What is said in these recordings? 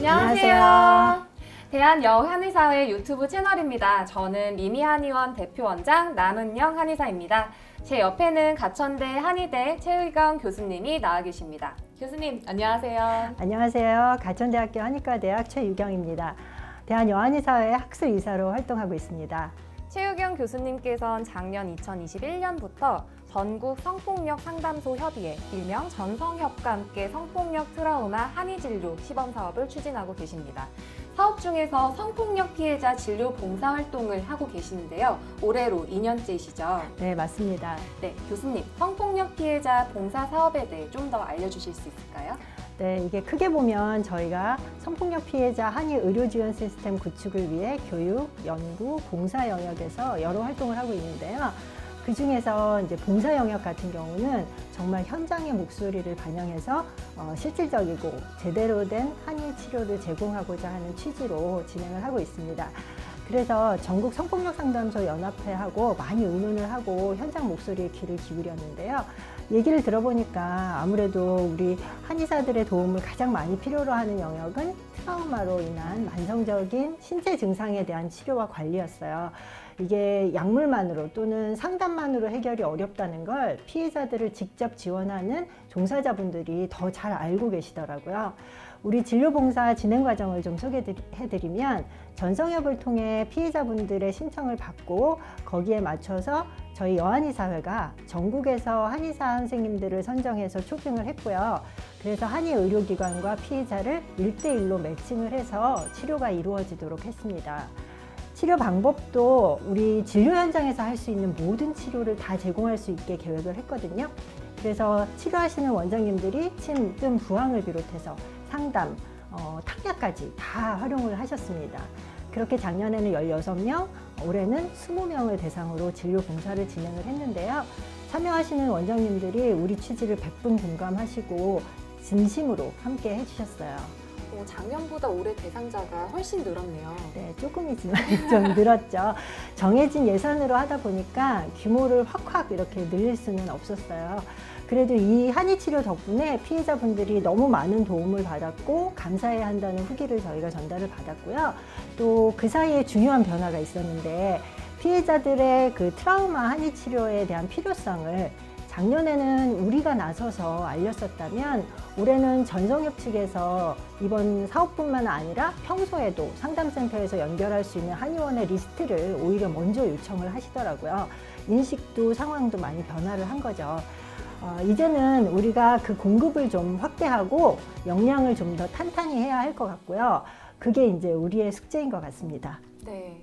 안녕하세요. 대한여한의사회 유튜브 채널입니다. 저는 미미한의원 대표원장 남은영 한의사입니다. 제 옆에는 가천대 한의대 최의경 교수님이 나와 계십니다. 교수님, 안녕하세요. 안녕하세요. 가천대학교 한의과대학 최유경입니다. 대한여한의사회 학술이사로 활동하고 있습니다. 최유경 교수님께서는 작년 2021년부터 전국 성폭력 상담소 협의회, 일명 전성협과 함께 성폭력 트라우마 한의진료 시범사업을 추진하고 계십니다. 사업 중에서 성폭력 피해자 진료 봉사활동을 하고 계시는데요. 올해로 2년째이시죠? 네, 맞습니다. 네, 교수님, 성폭력 피해자 봉사 사업에 대해 좀 더 알려주실 수 있을까요? 네, 이게 크게 보면 저희가 성폭력 피해자 한의 의료 지원 시스템 구축을 위해 교육, 연구, 봉사 영역에서 여러 활동을 하고 있는데요. 그 중에서 이제 봉사 영역 같은 경우는 정말 현장의 목소리를 반영해서 실질적이고 제대로 된 한의 치료를 제공하고자 하는 취지로 진행을 하고 있습니다. 그래서 전국 성폭력 상담소 연합회하고 많이 의논을 하고 현장 목소리에 귀를 기울였는데요. 얘기를 들어보니까 아무래도 우리 한의사들의 도움을 가장 많이 필요로 하는 영역은 트라우마로 인한 만성적인 신체 증상에 대한 치료와 관리였어요. 이게 약물만으로 또는 상담만으로 해결이 어렵다는 걸 피해자들을 직접 지원하는 종사자분들이 더 잘 알고 계시더라고요. 우리 진료봉사 진행 과정을 좀 소개해드리면 전성협을 통해 피해자분들의 신청을 받고 거기에 맞춰서 저희 여한의사회가 전국에서 한의사 선생님들을 선정해서 초빙을 했고요. 그래서 한의 의료기관과 피해자를 1대1로 매칭을 해서 치료가 이루어지도록 했습니다. 치료 방법도 우리 진료 현장에서 할 수 있는 모든 치료를 다 제공할 수 있게 계획을 했거든요. 그래서 치료하시는 원장님들이 침, 뜸, 부항을 비롯해서 상담, 탁약까지 다 활용을 하셨습니다. 그렇게 작년에는 16명, 올해는 20명을 대상으로 진료 봉사를 진행을 했는데요. 참여하시는 원장님들이 우리 취지를 100분 공감하시고 진심으로 함께 해주셨어요. 작년보다 올해 대상자가 훨씬 늘었네요. 네, 조금이지만 좀 늘었죠. 정해진 예산으로 하다 보니까 규모를 확 이렇게 늘릴 수는 없었어요. 그래도 이 한의치료 덕분에 피해자분들이 너무 많은 도움을 받았고 감사해야 한다는 후기를 저희가 전달을 받았고요. 또 그 사이에 중요한 변화가 있었는데 피해자들의 그 트라우마 한의치료에 대한 필요성을 작년에는 우리가 나서서 알렸었다면 올해는 전성협 측에서 이번 사업뿐만 아니라 평소에도 상담센터에서 연결할 수 있는 한의원의 리스트를 오히려 먼저 요청을 하시더라고요. 인식도 상황도 많이 변화를 한 거죠. 이제는 우리가 그 공급을 좀 확대하고 역량을 좀 더 탄탄히 해야 할 것 같고요. 그게 이제 우리의 숙제인 것 같습니다. 네.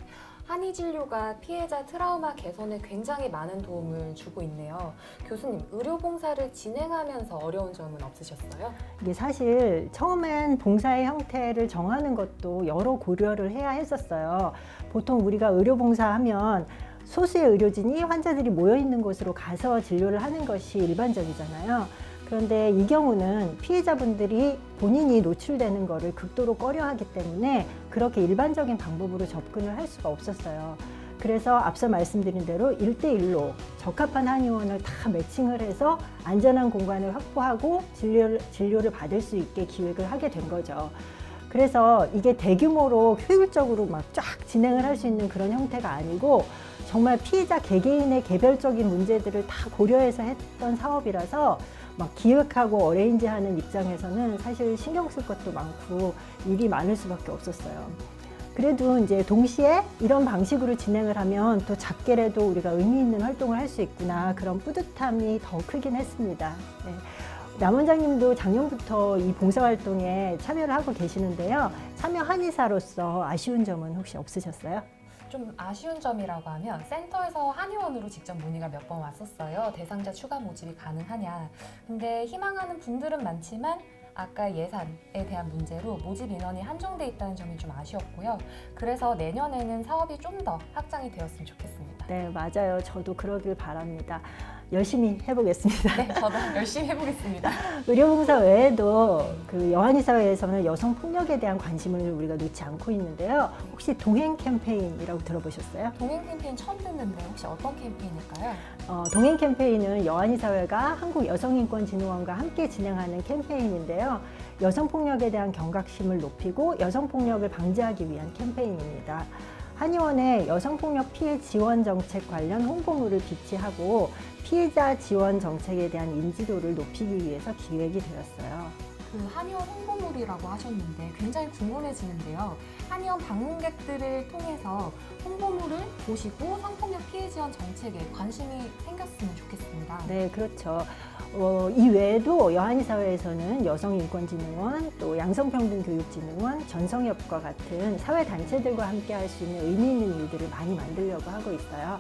한의진료가 피해자 트라우마 개선에 굉장히 많은 도움을 주고 있네요. 교수님, 의료봉사를 진행하면서 어려운 점은 없으셨어요? 이게 사실 처음엔 봉사의 형태를 정하는 것도 여러 고려를 해야 했었어요. 보통 우리가 의료봉사하면 소수의 의료진이 환자들이 모여있는 곳으로 가서 진료를 하는 것이 일반적이잖아요. 그런데 이 경우는 피해자분들이 본인이 노출되는 것을 극도로 꺼려하기 때문에 그렇게 일반적인 방법으로 접근을 할 수가 없었어요. 그래서 앞서 말씀드린 대로 1대1로 적합한 한의원을 다 매칭을 해서 안전한 공간을 확보하고 진료를 받을 수 있게 기획을 하게 된 거죠. 그래서 이게 대규모로 효율적으로 막 쫙 진행을 할 수 있는 그런 형태가 아니고 정말 피해자 개개인의 개별적인 문제들을 다 고려해서 했던 사업이라서 막 기획하고 어레인지하는 입장에서는 사실 신경 쓸 것도 많고 일이 많을 수밖에 없었어요. 그래도 이제 동시에 이런 방식으로 진행을 하면 또 작게라도 우리가 의미 있는 활동을 할 수 있구나 그런 뿌듯함이 더 크긴 했습니다. 네. 남 원장님도 작년부터 이 봉사활동에 참여를 하고 계시는데요. 참여 한의사로서 아쉬운 점은 혹시 없으셨어요? 좀 아쉬운 점이라고 하면 센터에서 한의원으로 직접 문의가 몇 번 왔었어요. 대상자 추가 모집이 가능하냐. 근데 희망하는 분들은 많지만 아까 예산에 대한 문제로 모집 인원이 한정돼 있다는 점이 좀 아쉬웠고요. 그래서 내년에는 사업이 좀 더 확장이 되었으면 좋겠습니다. 네, 맞아요. 저도 그러길 바랍니다. 열심히 해보겠습니다. 네, 저도 열심히 해보겠습니다. 의료봉사 외에도 그 여한의 사회에서는 여성 폭력에 대한 관심을 우리가 놓지 않고 있는데요. 혹시 동행 캠페인이라고 들어보셨어요? 동행 캠페인 처음 듣는데 혹시 어떤 캠페인일까요? 동행 캠페인은 여한의 사회가 한국여성인권진흥원과 함께 진행하는 캠페인인데요. 여성 폭력에 대한 경각심을 높이고 여성 폭력을 방지하기 위한 캠페인입니다. 한의원의 여성폭력 피해 지원 정책 관련 홍보물을 비치하고 피해자 지원 정책에 대한 인지도를 높이기 위해서 기획이 되었어요. 그 한의원 홍보물이라고 하셨는데 굉장히 궁금해지는데요. 한의원 방문객들을 통해서 홍보물을 보시고 성폭력 피해 지원 정책에 관심이 생겼으면 좋겠습니다. 네, 그렇죠. 이 외에도 여한의 사회에서는 여성인권진흥원, 또 양성평등교육진흥원, 전성협과 같은 사회단체들과 함께 할 수 있는 의미 있는 일들을 많이 만들려고 하고 있어요.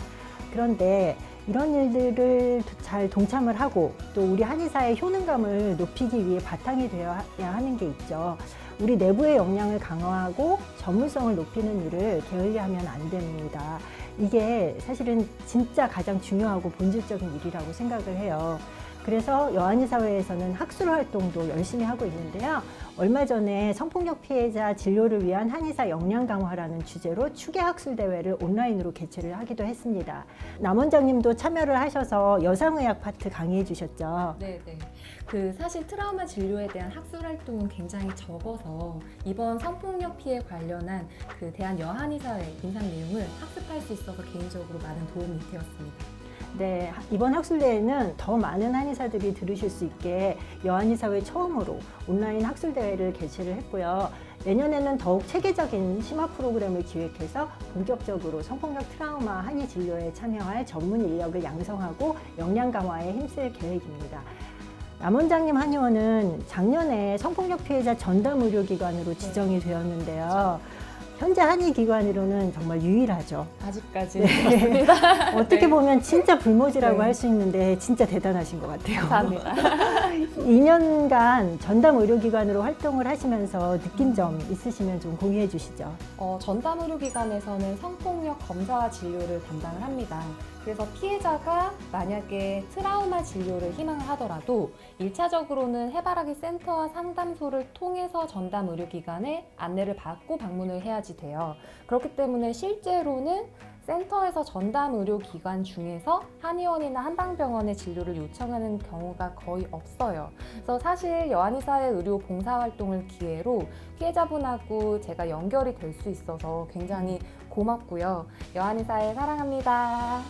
그런데 이런 일들을 잘 동참을 하고 또 우리 한의사의 효능감을 높이기 위해 바탕이 되어야 하는 게 있죠. 우리 내부의 역량을 강화하고 전문성을 높이는 일을 게을리하면 안 됩니다. 이게 사실은 진짜 가장 중요하고 본질적인 일이라고 생각을 해요. 그래서 여한의 사회에서는 학술 활동도 열심히 하고 있는데요. 얼마 전에 성폭력 피해자 진료를 위한 한의사 역량 강화라는 주제로 추계 학술 대회를 온라인으로 개최를 하기도 했습니다. 남 원장님도 참여를 하셔서 여성의학 파트 강의해 주셨죠. 네. 사실 트라우마 진료에 대한 학술 활동은 굉장히 적어서 이번 성폭력 피해 관련한 그 대한 여한의사회 인상 내용을 학습할 수 있어서 개인적으로 많은 도움이 되었습니다. 네, 이번 학술대회는 더 많은 한의사들이 들으실 수 있게 여한의사회 처음으로 온라인 학술대회를 개최를 했고요. 내년에는 더욱 체계적인 심화 프로그램을 기획해서 본격적으로 성폭력 트라우마 한의 진료에 참여할 전문 인력을 양성하고 역량 강화에 힘쓸 계획입니다. 남 원장님 한의원은 작년에 성폭력 피해자 전담 의료기관으로 지정이 되었는데요. 현재 한의기관으로는 정말 유일하죠. 아직까지 네. 어떻게 보면 진짜 불모지라고 네. 할 수 있는데 진짜 대단하신 것 같아요. 감사합니다. 2년간 전담 의료기관으로 활동을 하시면서 느낀 점 있으시면 좀 공유해 주시죠. 전담 의료기관에서는 성폭력 검사와 진료를 담당을 합니다. 그래서 피해자가 만약에 트라우마 진료를 희망을 하더라도 1차적으로는 해바라기 센터와 상담소를 통해서 전담 의료기관에 안내를 받고 방문을 해야지 돼요. 그렇기 때문에 실제로는 센터에서 전담 의료기관 중에서 한의원이나 한방병원의 진료를 요청하는 경우가 거의 없어요. 그래서 사실 여한의사회 의료 봉사활동을 기회로 피해자분하고 제가 연결이 될 수 있어서 굉장히 고맙고요. 여한의사회 사랑합니다.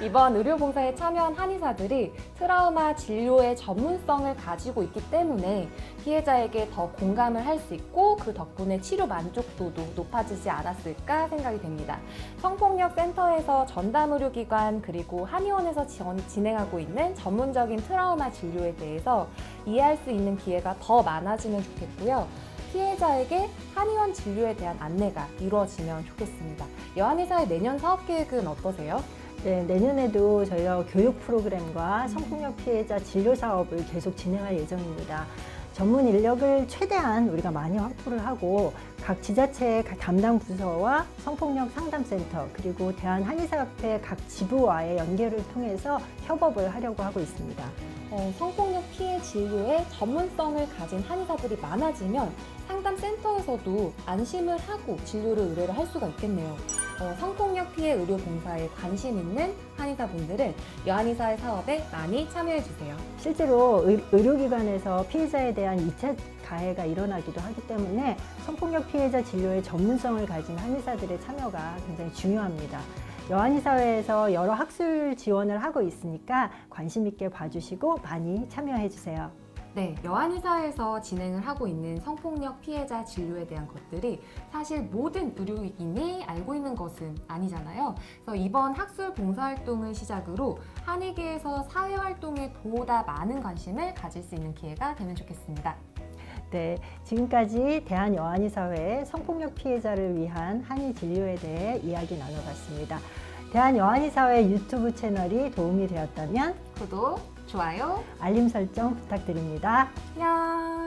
이번 의료봉사에 참여한 한의사들이 트라우마 진료의 전문성을 가지고 있기 때문에 피해자에게 더 공감을 할 수 있고 그 덕분에 치료 만족도도 높아지지 않았을까 생각이 됩니다. 성폭력 센터에서 전담 의료기관 그리고 한의원에서 진행하고 있는 전문적인 트라우마 진료에 대해서 이해할 수 있는 기회가 더 많아지면 좋겠고요. 피해자에게 한의원 진료에 대한 안내가 이루어지면 좋겠습니다. 여한의사의 내년 사업계획은 어떠세요? 네, 내년에도 저희가 교육 프로그램과 성폭력 피해자 진료 사업을 계속 진행할 예정입니다. 전문 인력을 최대한 우리가 많이 확보를 하고 각 지자체의 각 담당 부서와 성폭력 상담센터 그리고 대한한의사협회 각 지부와의 연계를 통해서 협업을 하려고 하고 있습니다. 성폭력 피해 진료에 전문성을 가진 한의사들이 많아지면 상담센터에서도 안심을 하고 진료를 의뢰를 할 수가 있겠네요. 성폭력 피해 의료 봉사에 관심 있는 한의사분들은 여한의사회 사업에 많이 참여해주세요. 실제로 의료기관에서 피해자에 대한 2차 가해가 일어나기도 하기 때문에 성폭력 피해자 진료에 전문성을 가진 한의사들의 참여가 굉장히 중요합니다. 여한의사회에서 여러 학술 지원을 하고 있으니까 관심 있게 봐주시고 많이 참여해주세요. 네, 여한의사회에서 진행을 하고 있는 성폭력 피해자 진료에 대한 것들이 사실 모든 의료인이 알고 있는 것은 아니잖아요. 그래서 이번 학술 봉사활동을 시작으로 한의계에서 사회활동에 보다 많은 관심을 가질 수 있는 기회가 되면 좋겠습니다. 네, 지금까지 대한여한의사회의 성폭력 피해자를 위한 한의 진료에 대해 이야기 나눠봤습니다. 대한여한의사회 유튜브 채널이 도움이 되었다면 구독, 좋아요, 알림 설정 부탁드립니다. 안녕.